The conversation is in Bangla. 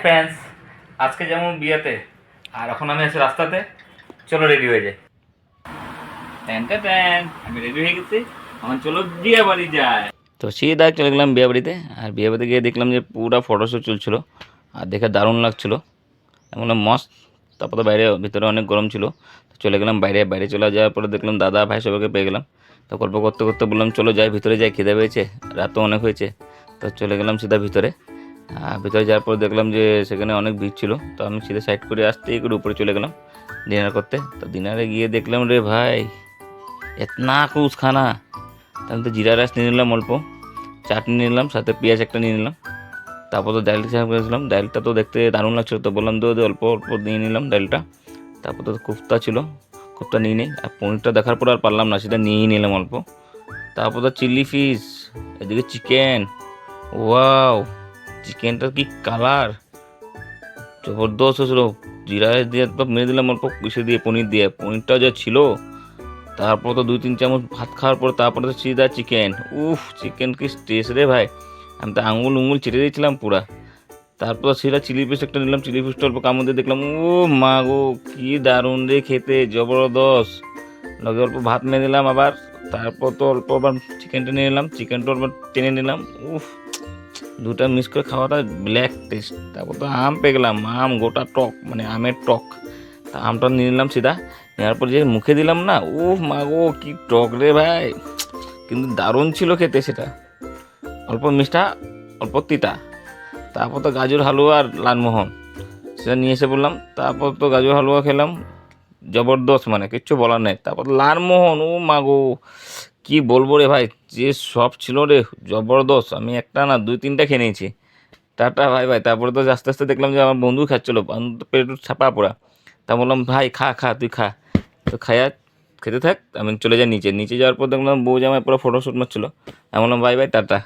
ফ্রেন্ডস, আজকে যেমন বিয়েতে আর এখন আমি আছি রাস্তাতে। চলো রেডি হয়ে যাই। আমি রেডি হয়ে গেছি, এখন চলো বিয়ে বাড়ি যায়। তো সিধা চলে গেলাম বিয়ে বাড়িতে। আর বিয়ে বাড়িতে গিয়ে দেখলাম যে পুরো ফটোশ্যুট চলছিল আর দেখে দারুণ লাগছিল, এমন মস্ত। তারপর তো বাইরে ভিতরে অনেক গরম ছিল, তো চলে গেলাম বাইরে। বাইরে চলে যাওয়ার পরে দেখলাম দাদা ভাই সবাইকে পেয়ে গেলাম। তো গল্প করতে করতে বললাম চলো যাই ভিতরে যাই, খিদে পেয়েছে, রাত তো অনেক হয়েছে। তো চলে গেলাম সিধা ভিতরে। ভিতরে যাওয়ার পর দেখলাম যে সেখানে অনেক ভিড় ছিল, তো আমি সিধা সাইড করে আসতেই করে উপরে চলে গেলাম ডিনার করতে। তো ডিনারে গিয়ে দেখলাম রে ভাই এতনা কুছ খানা। তাহলে তো জিরা রাইস নিয়ে নিলাম, অল্প চাটনি নিলাম, সাথে পেঁয়াজ একটা নিয়ে নিলাম। তারপর তো ডালটা সার্ভ করেছিলাম, ডালটা তো দেখতে দারুণ লাগছিলো, তো বললাম তো অল্প অল্প নিয়ে নিলাম ডালটা। তারপর তো কোফতা ছিল, কোফতা নিয়ে নিই। আর পনিরটা দেখার পর আর পারলাম না, সেটা নিয়েই নিলাম অল্প। তারপর তো চিলি ফিশ, এদিকে চিকেন। ওয়াও, চিকেনটার কি কালার, জবরদস্ত ছিল। জিরা রাইস দিয়ে তো মেরে দিলাম অল্প ইসে দিয়ে, পনির দিয়ে, পনিরটা যা ছিল। তারপর তো 2-3 চামচ ভাত খাওয়ার পর তারপরে তো সিধা চিকেন। উফ, চিকেন কি টেস্ট রে ভাই, আমি তো আঙুল উঙুল চেটে দিয়েছিলাম পুরা। তারপর সেটা চিলি ফিশ একটা নিলাম, চিলি ফিশটা অল্প কামড় দিয়ে দেখলাম, ও মা গো কি দারুণ রে খেতে, জবরদস্ত। লগে অল্প ভাত নিয়ে নিলাম আবার। তারপর তো অল্প আবার চিকেনটা নিয়ে নিলাম, চিকেনটা অল্প টেনে নিলাম। উফ, দুটা মিক্স করে খাওয়াটা ব্ল্যাক টেস্ট। তারপর তো আম পেয়ে গেলাম, আম গোটা টক, মানে আমের টক। তা আমটা নিয়ে নিলাম সিধা, নেওয়ার পর যে মুখে দিলাম না, উফ মা গো কি টক রে ভাই, কিন্তু দারুণ ছিল খেতে সেটা। অল্প মিষ্টা, অল্প তিতা। তারপর তো গাজর হালুয়া আর লালমোহন সেটা নিয়ে এসে বললাম। তারপর তো গাজর হালুয়া খেলাম, জবরদস্ত, মানে কিচ্ছু বলার নেই। তারপর লালমোহন, ও মাগো কি বলবো রে ভাই, যে সব ছিল রে, জবরদস্ত। আমি একটা না 2-3টা খেয়ে নিয়েছি। টাটা ভাই ভাই। তারপরে তো আস্তে আস্তে দেখলাম যে আমার বন্ধু খাচ্ছিলো, বন্ধু তো পেট ছাপা পড়া। তা বললাম ভাই খা খা তুই খা। তো খায়া খেতে থাক, আমি চলে যাই নিচে। নিচে যাওয়ার পর দেখলাম বউ জামাই পুরো ফটোশ্যুট মারছিল। আমি বললাম বাই বাই টাটা।